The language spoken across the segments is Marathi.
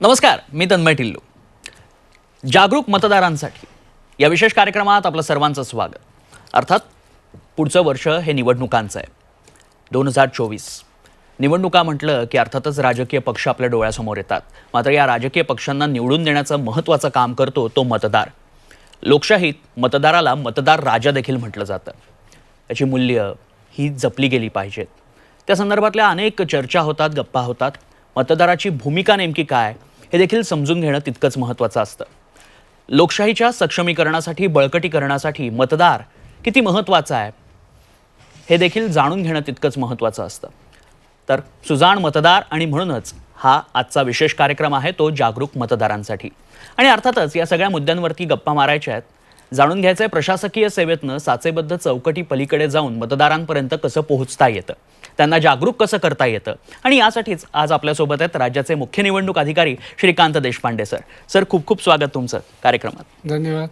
नमस्कार, मी तन्मय टिल्लू. जागरूक मतदारांसाठी या विशेष कार्यक्रमात आपलं सर्वांचं स्वागत. अर्थात पुढचं वर्ष हे निवडणुकांचं आहे. 2024 निवडणुका म्हटलं की अर्थातच राजकीय पक्ष आपल्या डोळ्यासमोर येतात. मात्र या राजकीय पक्षांना निवडून देण्याचं महत्त्वाचं काम करतो तो मतदार. लोकशाहीत मतदाराला मतदार राजा देखील म्हटलं जातं. त्याची मूल्य ही जपली गेली पाहिजेत. त्या संदर्भातल्या अनेक चर्चा होतात, गप्पा होतात. मतदाराची भूमिका नेमकी काय हे देखील समजून घेणं तितकंच महत्त्वाचं असतं. लोकशाहीच्या सक्षमीकरणासाठी, बळकटीकरणासाठी मतदार किती महत्त्वाचा आहे हे देखील जाणून घेणं तितकंच महत्त्वाचं असतं. तर सुजाण मतदार आणि म्हणूनच हा आजचा विशेष कार्यक्रम आहे तो जागरूक मतदारांसाठी. आणि अर्थातच या सगळ्या मुद्द्यांवरती गप्पा मारायच्या आहेत. जाणून घ्यायचं आहे प्रशासकीय सेवेतनं साचेबद्ध चौकटी पलीकडे जाऊन मतदारांपर्यंत कसं पोहोचता येतं, त्यांना जागरूक कसं करता येतं. आणि यासाठीच आज आपल्यासोबत आहेत राज्याचे मुख्य निवडणूक अधिकारी श्रीकांत देशपांडे सर. सर, खूप खूप स्वागत तुमचं कार्यक्रमात. धन्यवाद.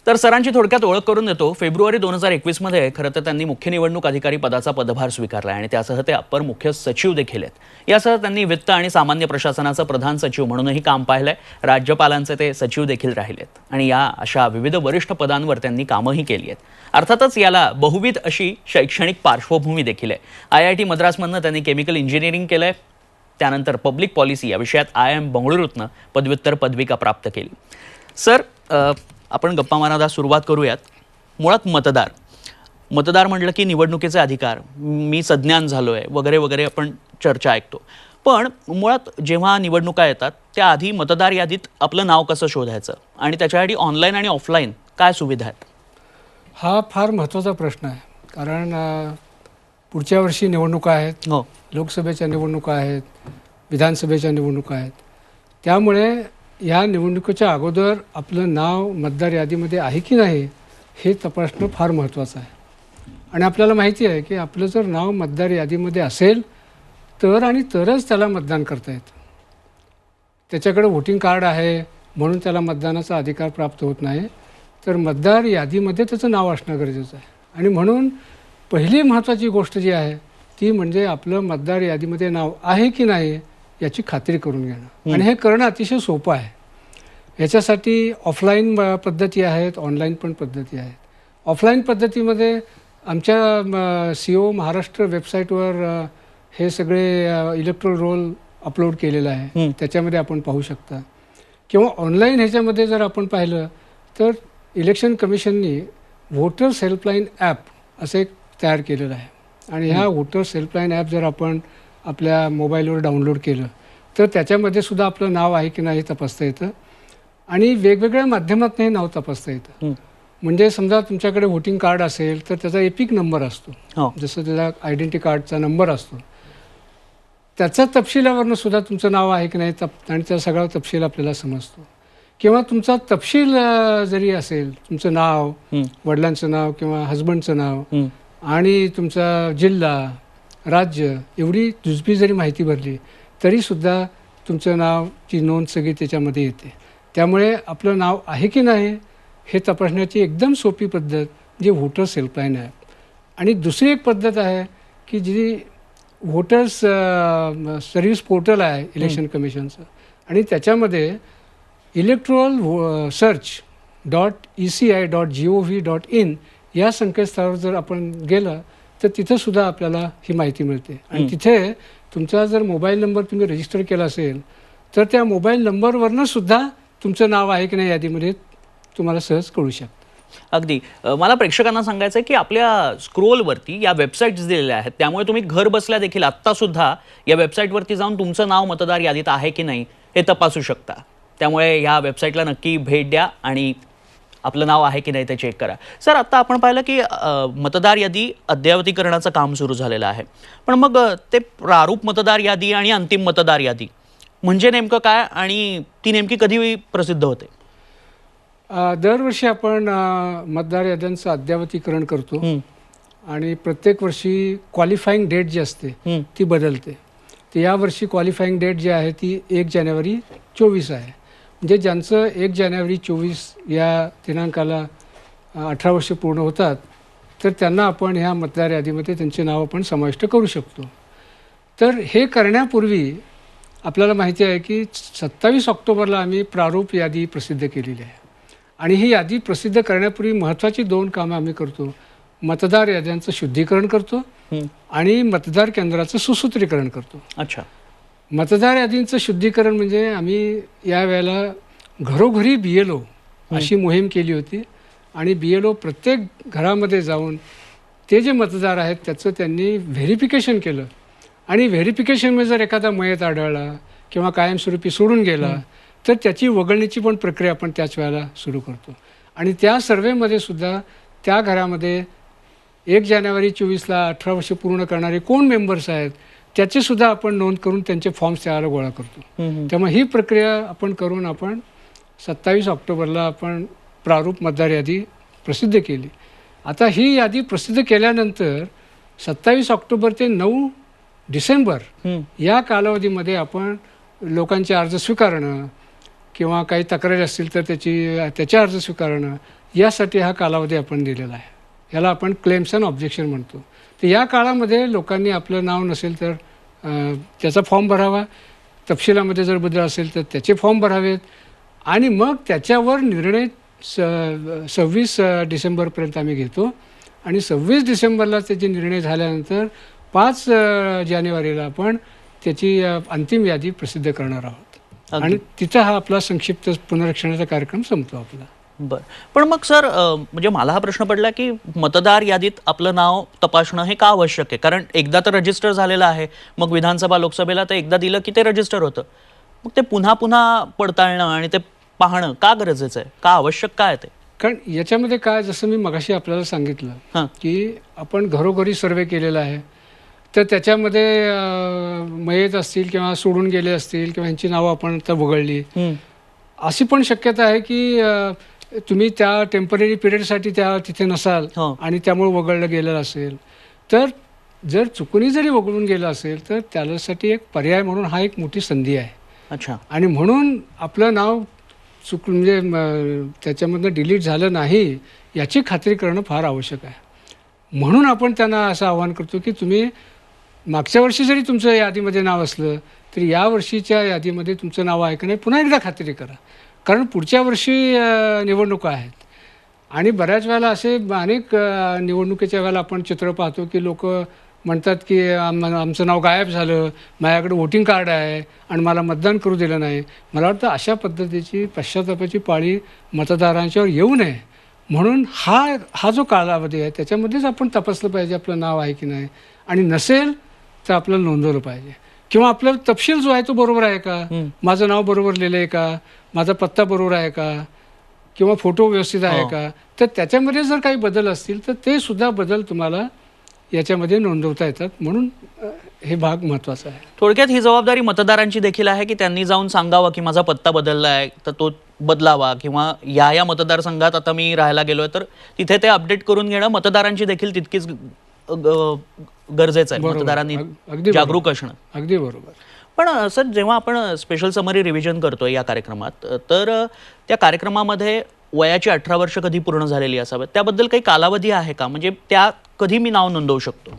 तर सरांची थोडक्यात ओळख करून देतो. फेब्रुवारी 2021 मध्ये खरं तर त्यांनी मुख्य निवडणूक अधिकारी पदाचा पदभार स्वीकारला आणि त्यासह ते अपर मुख्य सचिव देखील आहेत. यासह त्यांनी वित्त आणि सामान्य प्रशासनाचं प्रधान सचिव म्हणूनही काम पाहिलंय. राज्यपालांचे ते सचिव देखील राहिलेत आणि या अशा विविध वरिष्ठ पदांवर त्यांनी कामही केली आहेत. अर्थातच याला बहुविध अशी शैक्षणिक पार्श्वभूमी देखील आहे. IIT मद्रासमधनं त्यांनी केमिकल इंजिनिअरिंग केलंय. त्यानंतर पब्लिक पॉलिसी या विषयात IIM बंगळुरूतनं पदव्युत्तर पदविका प्राप्त केली. सर, आपण गप्पा मारायला सुरुवात करूयात. मुळात मतदार म्हटलं की निवडणुकीचे अधिकार, मी सज्ञान झालो आहे वगैरे वगैरे आपण चर्चा ऐकतो. पण मुळात जेव्हा निवडणुका येतात त्याआधी मतदार यादीत आपलं नाव कसं शोधायचं आणि त्याच्यासाठी ऑनलाईन आणि ऑफलाईन काय सुविधा आहेत? हा फार महत्त्वाचा प्रश्न आहे. कारण पुढच्या वर्षी निवडणुका आहेत. हो, लोकसभेच्या निवडणुका आहेत, विधानसभेच्या निवडणुका आहेत. त्यामुळे या निवडणुकीच्या अगोदर आपलं नाव मतदार यादीमध्ये आहे की नाही हे तपासणं फार महत्त्वाचं आहे. आणि आपल्याला माहिती आहे की आपलं जर नाव मतदार यादीमध्ये असेल तर आणि तरच त्याला मतदान करता येतं. त्याच्याकडे वोटिंग कार्ड आहे म्हणून त्याला मतदानाचा अधिकार प्राप्त होत नाही. तर मतदार यादीमध्ये त्याचं नाव असणं गरजेचं आहे. आणि म्हणून पहिली महत्त्वाची गोष्ट जी आहे ती म्हणजे आपलं मतदार यादीमध्ये नाव आहे की नाही याची खात्री करून घेणं. आणि हे करणं अतिशय सोपं आहे. याच्यासाठी ऑफलाईन पद्धती आहेत, ऑनलाईन पण पद्धती आहेत. ऑफलाईन पद्धतीमध्ये आमच्या CO महाराष्ट्र वेबसाईटवर हे सगळे इलेक्ट्रोल रोल अपलोड केलेलं आहे. त्याच्यामध्ये आपण पाहू शकता. किंवा ऑनलाईन ह्याच्यामध्ये जर आपण पाहिलं तर इलेक्शन कमिशननी व्होटर्स हेल्पलाईन ॲप असं एक तयार केलेलं आहे. आणि ह्या व्होटर्स हेल्पलाईन ॲप जर आपण आपल्या मोबाईलवर डाउनलोड केलं तर त्याच्यामध्ये सुद्धा आपलं नाव आहे की नाही तपासता येतं. आणि वेगवेगळ्या माध्यमातून हे नाव तपासता येतं. म्हणजे समजा तुमच्याकडे वोटिंग कार्ड असेल तर त्याचा एपिक नंबर असतो, जसं त्याचा आयडेंटिटी कार्डचा नंबर असतो. त्याचा तपशिलावरनं सुद्धा तुमचं नाव आहे की नाही आणि त्या सगळा तपशील आपल्याला समजतो. किंवा तुमचा तपशील जरी असेल, तुमचं नाव, वडिलांचं नाव किंवा हजबंडचं नाव आणि तुमचा जिल्हा, राज्य एवढी जुजबी जरी माहिती भरली तरीसुद्धा तुमचं नावची नोंद सगळी त्याच्यामध्ये येते. त्यामुळे आपलं नाव आहे की नाही हे तपासण्याची एकदम सोपी पद्धत म्हणजे व्होटर्स हेल्पलाईन ॲप. आणि दुसरी एक पद्धत आहे की जी व्होटर्स सर्व्हिस पोर्टल आहे इलेक्शन कमिशनचं. आणि त्याच्यामध्ये electoralsearch.eci.gov.in या संकेतस्थळावर जर आपण गेलं तर तिथंसुद्धा आपल्याला ही माहिती मिळते. आणि तिथे तुमचा जर मोबाईल नंबर तुम्ही रजिस्टर केला असेल तर त्या मोबाईल नंबरवरनं सुद्धा तुमचं नाव आहे की नाही यादीमध्ये तुम्हाला सहज कळू शकतं. अगदी. मला प्रेक्षकांना सांगायचं आहे की आपल्या स्क्रोलवरती या वेबसाईट्स दिलेल्या आहेत. त्यामुळे तुम्ही घर बसल्या देखील आत्तासुद्धा या वेबसाईटवरती जाऊन तुमचं नाव मतदार यादीत आहे की नाही हे तपासू शकता. त्यामुळे या वेबसाईटला नक्की भेट द्या आणि आपलं नाव आहे की नाही ते चेक करा. सर, आत्ता आपण पाहिलं की मतदार यादी अद्ययावतीकरणाचं काम सुरू झालेलं आहे. पण मग ते प्रारूप मतदार यादी आणि अंतिम मतदार यादी म्हणजे नेमकं काय आणि ती नेमकी कधी प्रसिद्ध होते? दरवर्षी आपण मतदार याद्यांचं अद्ययावतीकरण करतो आणि प्रत्येक वर्षी क्वालिफाईंग डेट जी असते ती बदलते. तर यावर्षी क्वालिफाईंग डेट जी आहे ती 1 जानेवारी 2024 आहे. म्हणजे ज्यांचं 1 जानेवारी 2024 या दिनांकाला 18 वर्ष पूर्ण होतात तर त्यांना आपण ह्या मतदार यादीमध्ये त्यांचे नाव आपण समाविष्ट करू शकतो. तर हे करण्यापूर्वी आपल्याला माहिती आहे की 27 ऑक्टोबरला आम्ही प्रारूप यादी प्रसिद्ध केलेली आहे आणि ही यादी प्रसिद्ध करण्यापूर्वी महत्त्वाची 2 कामं आम्ही करतो. मतदार याद्यांचं शुद्धीकरण करतो आणि मतदार केंद्राचं सुसूत्रीकरण करतो. अच्छा. मतदार यादींचं शुद्धीकरण म्हणजे आम्ही यावेळेला घरोघरी BLO अशी मोहीम केली होती आणि BLO प्रत्येक घरामध्ये जाऊन ते जे मतदार आहेत त्याचं त्यांनी व्हेरिफिकेशन केलं आणि व्हेरिफिकेशनमध्ये जर एखादा मयत आढळला किंवा कायमस्वरूपी सोडून गेला तर त्याची वगळण्याची पण प्रक्रिया आपण त्याच वेळेला सुरू करतो. आणि त्या सर्वेमध्ये सुद्धा त्या घरामध्ये 1 जानेवारी 24ला 18 वर्ष पूर्ण करणारे कोण मेंबर्स आहेत त्याची सुद्धा आपण नोंद करून त्यांचे फॉर्म्स त्याला गोळा करतो. त्यामुळे ही प्रक्रिया आपण करून आपण 27 ऑक्टोबरला आपण प्रारूप मतदार यादी प्रसिद्ध केली. आता ही यादी प्रसिद्ध केल्यानंतर 27 ऑक्टोबर ते 9 डिसेंबर या कालावधीमध्ये आपण लोकांचे अर्ज स्वीकारणं किंवा काही तक्रारी असतील तर त्याचे अर्ज स्वीकारणं यासाठी हा कालावधी आपण दिलेला आहे. याला आपण क्लेम्स अँड ऑब्जेक्शन म्हणतो. तर या काळामध्ये लोकांनी आपलं नाव नसेल तर त्याचा फॉर्म भरावा, तपशिलामध्ये जर बदल असेल तर त्याचे फॉर्म भरावेत आणि मग त्याच्यावर निर्णय 26 डिसेंबरपर्यंत आम्ही घेतो आणि 26 डिसेंबरला त्याचे निर्णय झाल्यानंतर 5 जानेवारीला आपण त्याची अंतिम यादी प्रसिद्ध करणार आहोत आणि तिथं हा आपला संक्षिप्त पुनरीक्षणाचा कार्यक्रम संपतो आपला. बरं. पण मग सर म्हणजे मला हा प्रश्न पडला की मतदार यादीत आपलं नाव तपासणं हे का आवश्यक आहे? कारण एकदा तर रजिस्टर झालेलं आहे, मग विधानसभा लोकसभेला तर एकदा दिलं की ते रजिस्टर होतं, मग ते पुन्हा पुन्हा पडताळणं आणि ते पाहणं का गरजेचं आहे? का आवश्यक काय ते? कारण याच्यामध्ये काय, जसं मी मगाशी आपल्याला सांगितलं की आपण घरोघरी सर्वे केलेला आहे तर त्याच्यामध्ये मयत असतील किंवा सोडून गेले असतील किंवा यांची नावं आपण आता वगळली, अशी पण शक्यता आहे की तुम्ही त्या टेम्पररी पिरियडसाठी तिथे नसाल आणि त्यामुळे वगळलं गेलं असेल तर जर चुकूनही जरी वगळून गेलं असेल तर त्यासाठी एक पर्याय म्हणून हा एक मोठी संधी आहे. अच्छा. आणि म्हणून आपलं नाव म्हणजे त्याच्यामधनं डिलीट झालं नाही याची खात्री करणं फार आवश्यक आहे. म्हणून आपण त्यांना असं आवाहन करतो की तुम्ही मागच्या वर्षी जरी तुमचं यादीमध्ये नाव असलं तरी या वर्षीच्या यादीमध्ये तुमचं नाव आहे का नाही पुन्हा एकदा खात्री करा. कारण पुढच्या वर्षी निवडणुका आहेत आणि बऱ्याच वेळेला असे अनेक निवडणुकीच्या वेळेला आपण चित्र पाहतो की लोक म्हणतात की आमचं नाव गायब झालं, माझ्याकडे वोटिंग कार्ड आहे आणि मला मतदान करू दिलं नाही. मला वाटतं अशा पद्धतीची पश्चातापाची पाळी मतदारांच्यावर येऊ नये म्हणून हा जो कालावधी आहे त्याच्यामध्येच आपण तपासलं पाहिजे आपलं नाव आहे की नाही आणि नसेल तर आपल्याला नोंदवलं पाहिजे किंवा आपला तपशील जो आहे तो बरोबर आहे का, माझं नाव बरोबर लिहिलं आहे का, माझा पत्ता बरोबर आहे का किंवा फोटो व्यवस्थित आहे का, तर त्याच्यामध्ये जर काही बदल असतील तर ते सुद्धा बदल तुम्हाला याच्यामध्ये नोंदवता येतात. म्हणून हे भाग महत्त्वाचा आहे. थोडक्यात ही जबाबदारी मतदारांची देखील आहे की त्यांनी जाऊन सांगावं की माझा पत्ता बदलला आहे तर तो बदलावा किंवा या मतदारसंघात आता मी राहायला गेलोय तर तिथे ते अपडेट करून घेणं मतदारांची देखील तितकीच गरजेचं आहे. मतदारांनी जागरूक असणं. अगदी बरोबर. पण सर जेव्हा आपण स्पेशल समरी रिव्हिजन करतोय या कार्यक्रमात तर त्या कार्यक्रमामध्ये वयाची 18 वर्ष कधी पूर्ण झालेली असावेत त्याबद्दल काही कालावधी आहे का? म्हणजे त्या कधी मी नाव नोंदवू शकतो?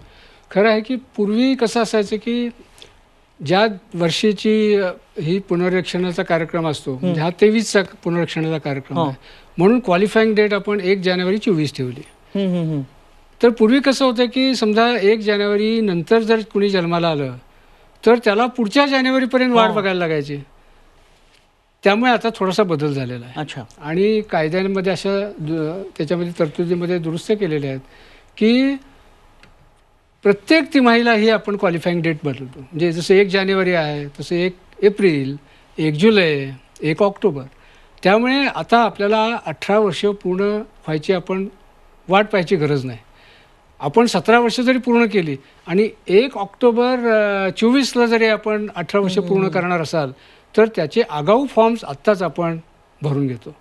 खरं आहे की पूर्वी कसं असायचं की ज्या वर्षीची ही पुनरीक्षणाचा कार्यक्रम असतो म्हणजे हा 23चा पुनरीक्षणाचा कार्यक्रम आहे म्हणून क्वालिफाईंग डेट आपण 1 जानेवारी 24 ठेवली. तर पूर्वी कसं होतं की समजा 1 जानेवारी नंतर जर कुणी जन्माला आलं तर त्याला पुढच्या जानेवारीपर्यंत वाट बघायला लागायची. त्यामुळे आता थोडासा बदल झालेला आहे. अच्छा. आणि कायद्यांमध्ये अशा त्याच्यामध्ये तरतुदीमध्ये दुरुस्त केलेल्या आहेत की प्रत्येक तिमाहीला ही आपण क्वालिफाईंग डेट बदलतो. म्हणजे जसं 1 जानेवारी आहे तसं 1 एप्रिल, 1 जुलै, 1 ऑक्टोबर. त्यामुळे आता आपल्याला 18 वर्ष पूर्ण व्हायची आपण वाट पाहायची गरज नाही. आपण 17 वर्ष जरी पूर्ण केली आणि 1 ऑक्टोबर 24ला जरी आपण 18 वर्ष पूर्ण करणार असाल तर त्याचे आगाऊ फॉर्म्स आत्ताच आपण भरून घेतो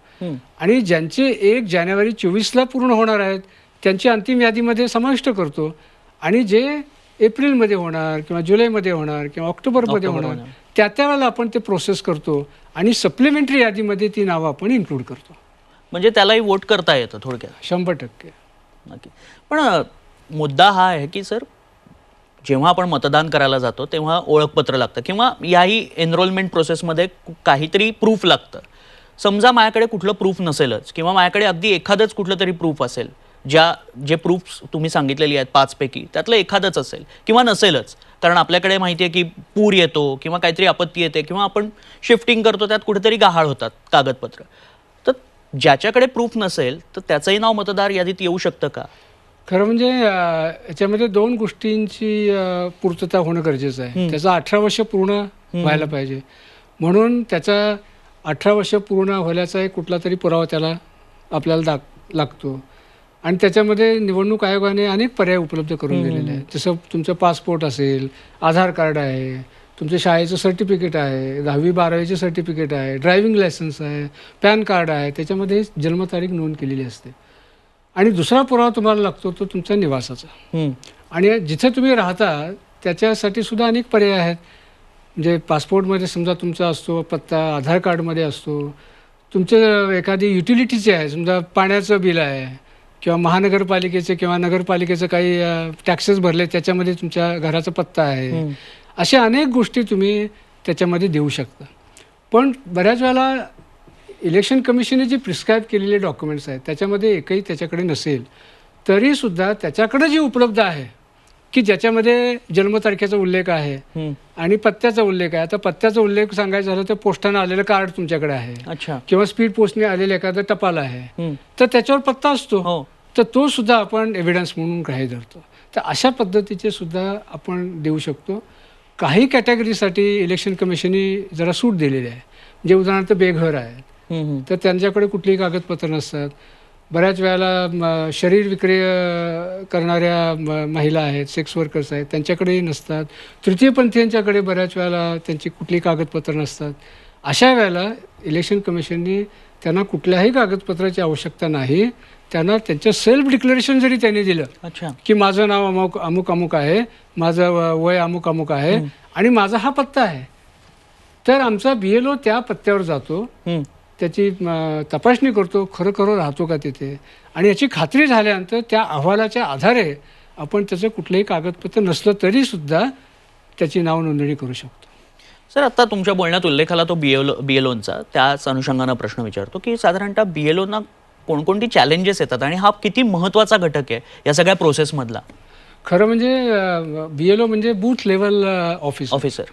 आणि ज्यांचे 1 जानेवारी 24ला पूर्ण होणार आहेत त्यांची अंतिम यादीमध्ये समाविष्ट करतो आणि जे एप्रिलमध्ये होणार किंवा जुलैमध्ये होणार किंवा ऑक्टोबरमध्ये होणार त्यावेळेला आपण ते प्रोसेस करतो आणि सप्लिमेंटरी यादीमध्ये ती नावं आपण इन्क्लूड करतो. म्हणजे त्यालाही वोट करता येतं थोडक्यात? 100%. नक्की. पण मुद्दा हा आहे की सर जेव्हा आपण मतदान करायला जातो तेव्हा ओळखपत्र लागतं किंवा याही एनरोलमेंट प्रोसेसमध्ये काहीतरी प्रूफ लागतं. समजा माझ्याकडे कुठलं प्रूफ नसेलच किंवा माझ्याकडे अगदी एखादंच कुठलं तरी प्रूफ असेल, जे प्रूफ तुम्ही सांगितलेली आहेत 5 पैकी त्यातलं एखादंच असेल किंवा नसेलच, कारण आपल्याकडे माहिती आहे की पूर येतो किंवा काहीतरी आपत्ती येते किंवा आपण शिफ्टिंग करतो, त्यात कुठेतरी गहाळ होतात कागदपत्र. तर ज्याच्याकडे प्रूफ नसेल तर त्याचंही नाव मतदार यादीत येऊ शकतं का? खरं म्हणजे याच्यामध्ये 2 गोष्टींची पूर्तता होणं गरजेचं आहे. त्याचा 18 वर्ष पूर्ण व्हायला पाहिजे, म्हणून त्याचा 18 वर्ष पूर्ण व्हायचा एक कुठला तरी पुरावा त्याला आपल्याला लागतो. आणि त्याच्यामध्ये निवडणूक आयोगाने अनेक पर्याय उपलब्ध करून दिलेले आहेत. जसं तुमचं पासपोर्ट असेल, आधार कार्ड आहे, तुमचं शाळेचं सर्टिफिकेट आहे, 10वी 12वीचे सर्टिफिकेट आहे, ड्रायव्हिंग लायसन्स आहे, पॅन कार्ड आहे, त्याच्यामध्ये जन्मतारीख नोंद केलेली असते. आणि दुसरा पुरावा तुम्हाला लागतो तो तुमचा निवासाचा. आणि जिथे तुम्ही राहता त्याच्यासाठी सुद्धा अनेक पर्याय आहेत. म्हणजे पासपोर्टमध्ये समजा तुमचा असतो पत्ता, आधार कार्डमध्ये असतो, तुमचं एखादी युटिलिटीचे आहे, समजा पाण्याचं बिल आहे किंवा महानगरपालिकेचे किंवा नगरपालिकेचं काही टॅक्सेस भरले त्याच्यामध्ये तुमच्या घराचा पत्ता आहे. अशा अनेक गोष्टी तुम्ही त्याच्यामध्ये देऊ शकता. पण बऱ्याच वेळेला इलेक्शन कमिशनने जे प्रिस्क्राईब केलेले डॉक्युमेंट्स आहेत त्याच्यामध्ये एकही त्याच्याकडे नसेल तरीसुद्धा त्याच्याकडे जे उपलब्ध आहे की ज्याच्यामध्ये जन्मतारखेचा उल्लेख आहे आणि पत्त्याचा उल्लेख आहे. आता पत्त्याचा उल्लेख सांगायचा झाला तर पोस्टानं आलेलं कार्ड तुमच्याकडे आहे किंवा स्पीड पोस्टने आलेलं एखादं टपाल आहे तर त्याच्यावर पत्ता असतो, तर तो सुद्धा आपण एव्हिडन्स म्हणून ग्राह्य धरतो. तर अशा पद्धतीचे सुद्धा आपण देऊ शकतो. काही कॅटेगरीसाठी इलेक्शन कमिशनने जरा सूट दिलेली आहे. म्हणजे उदाहरणार्थ बेघर आहेत तर त्यांच्याकडे कुठलीही कागदपत्र नसतात. बऱ्याच वेळेला शरीर विक्री करणाऱ्या महिला आहेत, सेक्स वर्कर्स आहेत, त्यांच्याकडेही नसतात. तृतीयपंथीयांच्याकडे बऱ्याच वेळेला त्यांची कुठलीही कागदपत्र नसतात. अशा वेळेला इलेक्शन कमिशनने त्यांना कुठल्याही कागदपत्राची आवश्यकता नाही. त्यांना त्यांचं सेल्फ डिक्लेरेशन जरी त्यांनी दिलं की माझं नाव अमुक अमुक आहे, माझं वय अमुक अमुक आहे आणि माझा हा पत्ता आहे, तर आमचा BLO त्या पत्त्यावर जातो, त्याची तपासणी करतो, खरोखर राहतो का तिथे, आणि याची खात्री झाल्यानंतर त्या अहवालाच्या आधारे आपण त्याचं कुठलंही कागदपत्र नसलं तरीसुद्धा त्याची नाव नोंदणी करू शकतो. सर, आता तुमच्या बोलण्यात उल्लेख आला तो BLOंचा, त्याच अनुषंगानं प्रश्न विचारतो की साधारणतः BLOंना कोणकोणती चॅलेंजेस येतात आणि हा किती महत्त्वाचा घटक आहे या सगळ्या प्रोसेसमधला? खरं म्हणजे BLO म्हणजे बूथ लेवल ऑफिसर.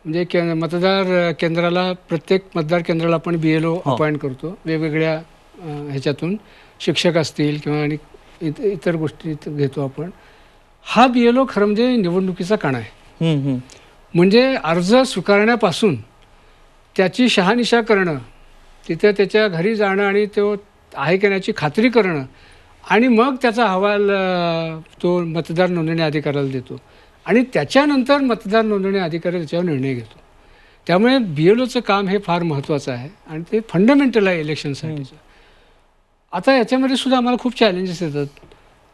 म्हणजे मतदार केंद्राला, प्रत्येक मतदार केंद्राला आपण BLO अपॉइंट करतो वेगवेगळ्या ह्याच्यातून. शिक्षक असतील किंवा आणि इतर गोष्टी घेतो आपण. हा BLO खरं म्हणजे निवडणुकीचा कणा आहे. म्हणजे अर्ज स्वीकारण्यापासून त्याची शहानिशा करणं, तिथे त्याच्या घरी जाणं आणि तो आहे की याची खात्री करणं आणि मग त्याचा अहवाल तो मतदार नोंदणी अधिकाऱ्याला देतो आणि त्याच्यानंतर मतदार नोंदणी अधिकारी त्याच्यावर निर्णय घेतो. त्यामुळे BLOचं काम हे फार महत्त्वाचं आहे आणि ते फंडामेंटल आहे इलेक्शनसाठीचं. आता याच्यामध्ये सुद्धा आम्हाला खूप चॅलेंजेस येतात.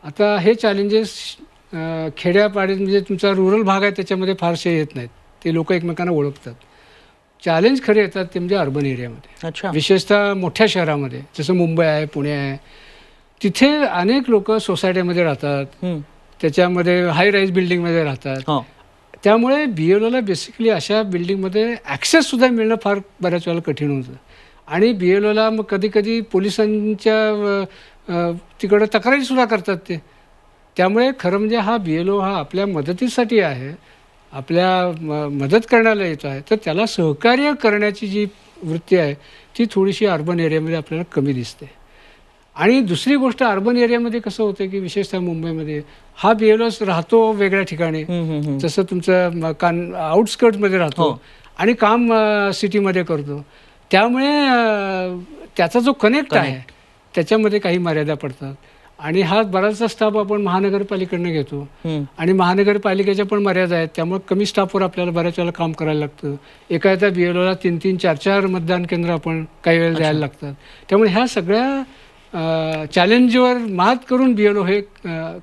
आता हे चॅलेंजेस खेड्यापाड्यात म्हणजे तुमचा रुरल भाग आहे त्याच्यामध्ये फारसे येत नाहीत, ते लोक एकमेकांना ओळखतात. चॅलेंज खरे येतात ते म्हणजे अर्बन एरियामध्ये, विशेषतः मोठ्या शहरामध्ये जसं मुंबई आहे, पुणे आहे. तिथे अनेक लोक सोसायटीमध्ये राहतात, त्याच्यामध्ये हाय राईज बिल्डिंगमध्ये राहतात. त्यामुळे BLOला बेसिकली अशा बिल्डिंगमध्ये ॲक्सेससुद्धा मिळणं फार बऱ्याच वेळेला कठीण होतं. आणि BLOला मग कधी कधी पोलिसांच्या तिकडं तक्रारीसुद्धा करतात ते. त्यामुळे खरं म्हणजे हा BLO हा आपल्या मदतीसाठी आहे, आपल्या मदत करण्याला येतो आहे, तर त्याला सहकार्य करण्याची जी वृत्ती आहे ती थोडीशी अर्बन एरियामध्ये आपल्याला कमी दिसते. आणि दुसरी गोष्ट, अर्बन एरियामध्ये कसं होतं की विशेषतः मुंबईमध्ये हा BLO राहतो वेगळ्या ठिकाणी, जसं तुमचं आउटस्कर्ट्समध्ये राहतो आणि काम सिटीमध्ये करतो. त्यामुळे त्याचा जो कनेक्ट आहे त्याच्यामध्ये काही मर्यादा पडतात. आणि हा बराचसा स्टाफ आपण महानगरपालिकेकडनं घेतो आणि महानगरपालिकेच्या पण मर्यादा आहेत. त्यामुळे कमी स्टाफवर आपल्याला बऱ्याच वेळेला काम करायला लागतं. एखाद्या BLOला 3-3, 4-4 मतदान केंद्र आपण काही वेळेला द्यायला लागतात. त्यामुळे ह्या सगळ्या चॅलेंजवर मात करून BLO हे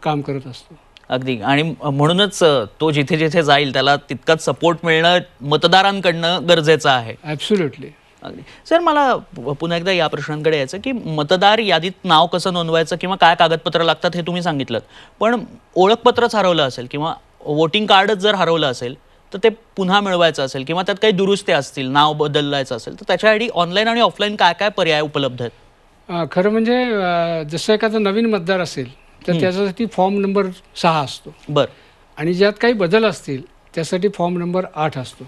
काम करत असतो. अगदी. आणि म्हणूनच तो जिथे जिथे जाईल त्याला तितकाच सपोर्ट मिळणं मतदारांकडनं गरजेचं आहे. ॲब्सोल्युटली. अगदी. सर, मला पुन्हा एकदा या प्रश्नांकडे यायचं की मतदार यादीत नाव कसं नोंदवायचं किंवा काय कागदपत्र लागतात हे तुम्ही सांगितलं, पण ओळखपत्रच हरवलं असेल किंवा वोटिंग कार्डच जर हरवलं असेल तर ते पुन्हा मिळवायचं असेल किंवा त्यात काही दुरुस्त्या असतील, नाव बदलायचं असेल, तर त्याच्यासाठी ऑनलाईन आणि ऑफलाईन काय काय पर्याय उपलब्ध आहेत? खरं म्हणजे जसं एखादा नवीन मतदार असेल तर त्याच्यासाठी फॉर्म नंबर 6 असतो बरं. आणि ज्यात काही बदल असतील त्यासाठी फॉर्म नंबर 8 असतो.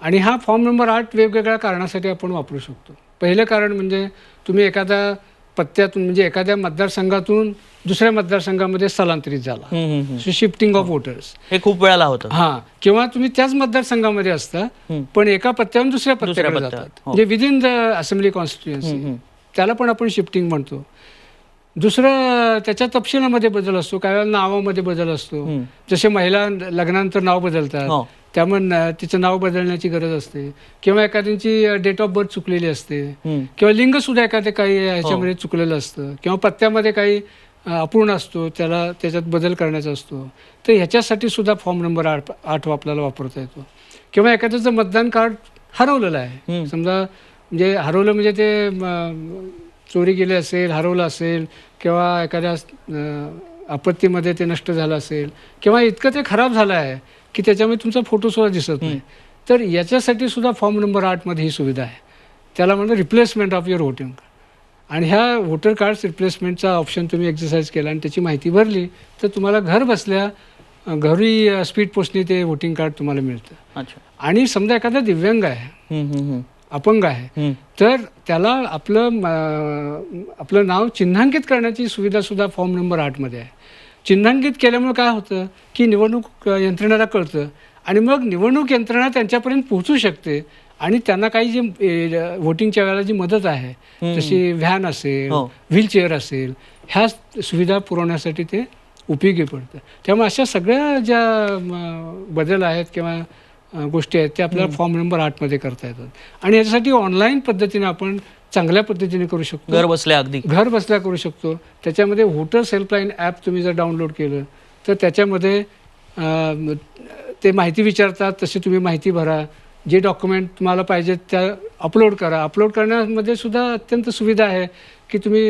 आणि हा फॉर्म नंबर 8 वेगवेगळ्या कारणासाठी आपण वापरू शकतो. पहिलं कारण म्हणजे तुम्ही एखाद्या पत्त्यातून म्हणजे एखाद्या मतदारसंघातून दुसऱ्या मतदारसंघामध्ये स्थलांतरित झाला, शिफ्टिंग ऑफ वोटर्स, हे खूप वेळाला होतं. हां, किंवा तुम्ही त्याच मतदारसंघामध्ये असता पण एका पत्त्यावरून दुसऱ्या पत्त्याकडे पत्त्यावर, जातात, हो. म्हणजे विदिन द असेंब्ली कॉन्स्टिट्युएन्सी, त्याला पण आपण शिफ्टिंग म्हणतो. दुसरं त्याच्या तपशिलामध्ये बदल असतो, काही वेळेला नावामध्ये बदल असतो. जसे महिला लग्नानंतर नाव बदलतात, हो. त्यामुळे तिचं नाव बदलण्याची गरज असते, किंवा एखाद्यांची डेट ऑफ बर्थ चुकलेली असते, किंवा लिंग सुद्धा एखादं काही ह्याच्यामध्ये चुकलेलं असतं, किंवा पत्त्यामध्ये काही अपूर्ण असतो, त्याच्यात बदल करण्याचा असतो. तर ह्याच्यासाठी सुद्धा फॉर्म नंबर 8 आपल्याला वापरता येतो. किंवा एखाद्याचं मतदान कार्ड हरवलेलं आहे, समजा म्हणजे हरवलं म्हणजे ते चोरी गेली असेल, हरवलं असेल, किंवा एखाद्या आपत्तीमध्ये ते नष्ट झालं असेल, किंवा इतकं ते खराब झालं आहे की त्याच्यामध्ये तुमचा फोटोसुद्धा दिसत नाही, तर याच्यासाठी सुद्धा फॉर्म नंबर 8 मध्ये ही सुविधा आहे. त्याला म्हणतात replacement of your voting card. आणि ह्या वोटर कार्ड्स रिप्लेसमेंटचा ऑप्शन तुम्ही एक्सरसाइज केला आणि त्याची माहिती भरली तर तुम्हाला घर बसल्या घरी स्पीड पोस्टने ते वोटिंग कार्ड तुम्हाला मिळतं. अच्छा. आणि समजा एखादा दिव्यांग आहे, अपंग आहे, तर त्याला आपलं नाव चिन्हांकित करण्याची सुविधा सुद्धा फॉर्म नंबर 8 मध्ये आहे. चिन्हांकित केल्यामुळे काय होतं की निवडणूक यंत्रणेला कळतं आणि मग निवडणूक यंत्रणा त्यांच्यापर्यंत पोहोचू शकते आणि त्यांना काही जी वोटिंगच्या वेळेला जी मदत आहे, जशी व्हॅन असेल, व्हीलचेअर असेल, ह्या सुविधा पुरवण्यासाठी ते उपयोगी पडतं. त्यामुळे अशा सगळ्या ज्या बदल आहेत किंवा गोष्टी आहेत त्या आपल्याला फॉर्म नंबर 8 मध्ये करता येतात. आणि याच्यासाठी ऑनलाईन पद्धतीने आपण चांगल्या पद्धतीने करू शकतो, घर बसल्या अगदी घर बसल्या करू शकतो. त्याच्यामध्ये व्होटर्स हेल्पलाईन ॲप तुम्ही जर डाउनलोड केलं तर त्याच्यामध्ये ते माहिती विचारतात, तशी तुम्ही माहिती भरा, जे डॉक्युमेंट तुम्हाला पाहिजेत त्या अपलोड करा. अपलोड करण्यामध्ये सुद्धा अत्यंत सुविधा आहे की तुम्ही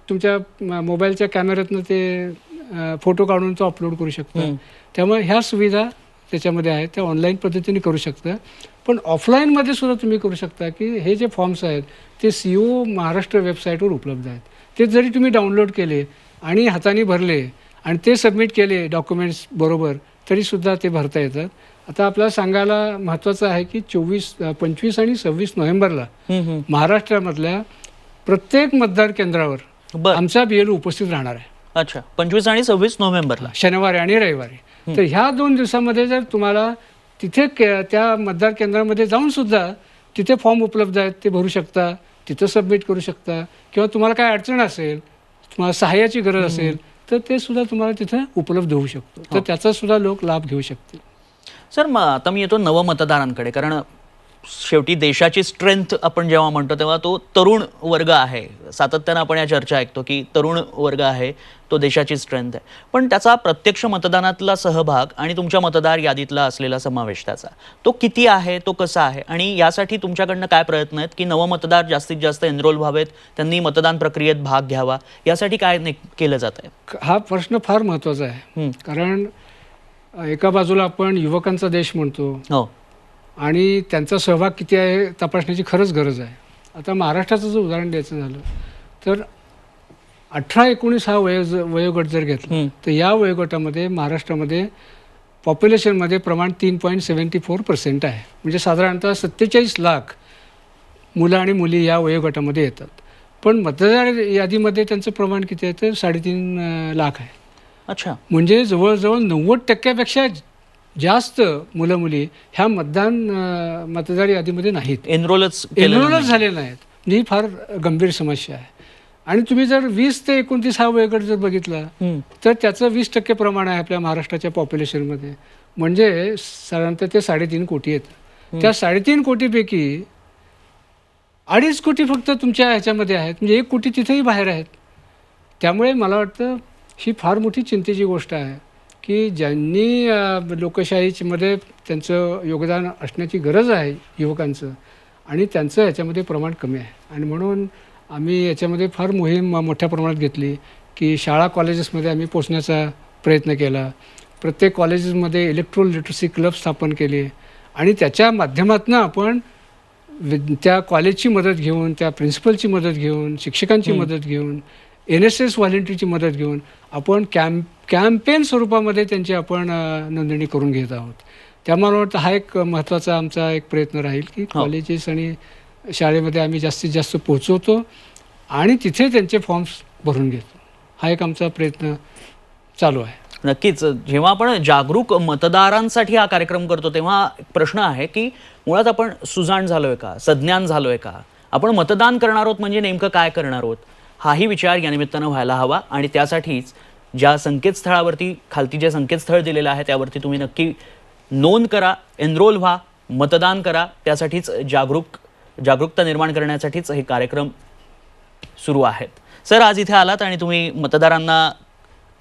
तुमच्या मोबाईलच्या कॅमेऱ्यातनं ते फोटो काढून तो अपलोड करू शकता. त्यामुळे ह्या सुविधा त्याच्यामध्ये आहेत, त्या ऑनलाईन पद्धतीने करू शकता. पण ऑफलाईनमध्ये सुद्धा तुम्ही करू शकता की हे जे फॉर्म्स आहेत ते CO महाराष्ट्र वेबसाईटवर उपलब्ध आहेत. ते जरी तुम्ही डाउनलोड केले आणि हाताने भरले आणि ते सबमिट केले डॉक्युमेंट्स बरोबर तरीसुद्धा ते भरता येतात. आता आपल्याला सांगायला महत्त्वाचं आहे की 25 आणि 26 नोव्हेंबरला महाराष्ट्रामधल्या प्रत्येक मतदार केंद्रावर आमचा BLO उपस्थित राहणार आहे. अच्छा. 25 आणि 26 नोव्हेंबरला, शनिवारी आणि रविवारी. तर ह्या 2 दिवसामध्ये जर तुम्हाला तिथे त्या मतदार केंद्रामध्ये जाऊन सुद्धा तिथे फॉर्म उपलब्ध आहेत, ते भरू शकता, तिथं सबमिट करू शकता. किंवा तुम्हाला काय अडचण असेल, तुम्हाला सहाय्याची गरज असेल तर ते सुद्धा तुम्हाला तिथं उपलब्ध होऊ शकतो. तर त्याचा सुद्धा लोक लाभ घेऊ शकतील. सर, मग आता मी येतो नवमतदारांकडे, कारण शेवटी देशाची स्ट्रेंथ आपण जेव्हा म्हणतो तेव्हा तो तरुण वर्ग आहे. सातत्यानं आपण या चर्चा ऐकतो की तरुण वर्ग आहे तो देशाची स्ट्रेंथ आहे. पण त्याचा प्रत्यक्ष मतदानातला सहभाग आणि तुमच्या मतदार यादीतला असलेला समावेश त्याचा तो किती आहे, तो कसा आहे, आणि यासाठी तुमच्याकडनं काय प्रयत्न आहेत की नवमतदार जास्तीत जास्त एनरोल व्हावेत, त्यांनी मतदान प्रक्रियेत भाग घ्यावा, यासाठी काय केलं जात आहे? हा प्रश्न फार महत्त्वाचा आहे. कारण एका बाजूला आपण युवकांचा देश म्हणतो, हो, आणि त्यांचा सहभाग किती आहे तपासण्याची खरंच गरज आहे. आता महाराष्ट्राचं जर उदाहरण द्यायचं झालं तर 18-19 हा वयोगट जर घेतला तर या वयोगटामध्ये महाराष्ट्रामध्ये पॉप्युलेशनमध्ये प्रमाण 3.74% आहे. म्हणजे साधारणतः 47 लाख मुलं आणि मुली या वयोगटामध्ये येतात. पण मतदार यादीमध्ये त्यांचं प्रमाण किती आहे तर 3.5 लाख आहे. अच्छा. म्हणजे म्हणजे जवळजवळ 90% जास्त मुलं मुली ह्या मतदार यादीमध्ये नाहीत, एनरोलच झालेले नाहीत. म्हणजे ही फार गंभीर समस्या आहे. आणि तुम्ही जर 20 ते 29 हा वयोगट जर बघितला तर त्याचं 20% प्रमाण आहे आपल्या महाराष्ट्राच्या पॉप्युलेशनमध्ये. म्हणजे साधारणतः ते 3.5 कोटी आहेत. त्या 3.5 कोटीपैकी 2.5 कोटी फक्त तुमच्या ह्याच्यामध्ये आहेत, म्हणजे 1 कोटी तिथेही बाहेर आहेत. त्यामुळे मला वाटतं ही फार मोठी चिंतेची गोष्ट आहे की ज्यांनी लोकशाहीमध्ये त्यांचं योगदान असण्याची गरज आहे युवकांचं, आणि त्यांचं ह्याच्यामध्ये प्रमाण कमी आहे. आणि म्हणून आम्ही याच्यामध्ये फार मोहीम मोठ्या प्रमाणात घेतली की शाळा कॉलेजेसमध्ये आम्ही पोचण्याचा प्रयत्न केला. प्रत्येक कॉलेजेसमध्ये इलेक्ट्रोल लिटरसी क्लब स्थापन केले आणि त्याच्या माध्यमातून आपण त्या कॉलेजची मदत घेऊन, त्या प्रिन्सिपलची मदत घेऊन, शिक्षकांची मदत घेऊन, NSS व्हॉलेंटियरची मदत घेऊन आपण कॅम्पेन स्वरूपामध्ये त्यांची आपण नोंदणी करून घेत आहोत. त्यामुळे मला वाटतं हा एक महत्त्वाचा आमचा एक प्रयत्न राहील की कॉलेजेस आणि शाळेमध्ये आम्ही जास्तीत जास्त पोहोचवतो आणि तिथे त्यांचे फॉर्म्स भरून घेतो. हा एक आमचा प्रयत्न चालू आहे. नक्कीच. जेव्हा आपण जागरूक मतदारांसाठी हा कार्यक्रम करतो तेव्हा एक प्रश्न आहे की मुळात आपण सुजाण झालोय का, सज्ञान झालोय का, आपण मतदान करणार आहोत म्हणजे नेमकं काय करणार आहोत, हाही विचार या निमित्तानं व्हायला हवा. आणि त्यासाठीच ज्या संकेतस्थळावरती खालती जे संकेतस्थळ दिलेलं आहे त्यावरती तुम्ही नक्की नोंद करा, एनरोल व्हा, मतदान करा. त्यासाठीच जागरूकता निर्माण करण्यासाठीच हे कार्यक्रम सुरू आहेत. सर, आज इथे आलात आणि तुम्ही मतदारांना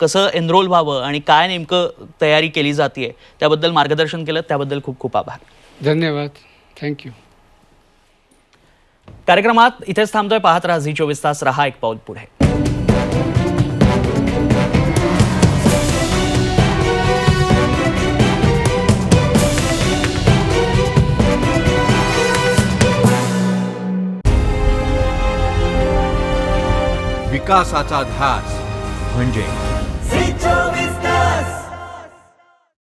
कसं एनरोल व्हावं आणि काय नेमकं तयारी केली जाते त्याबद्दल मार्गदर्शन केलं, त्याबद्दल खूप खूप आभार. धन्यवाद. थँक्यू. कार्यक्रमात इथेच थांबतोय. पाहत राहा झी 24 तास. रहा एक पाऊल पुढे. विकासाचा ध्यास म्हणजे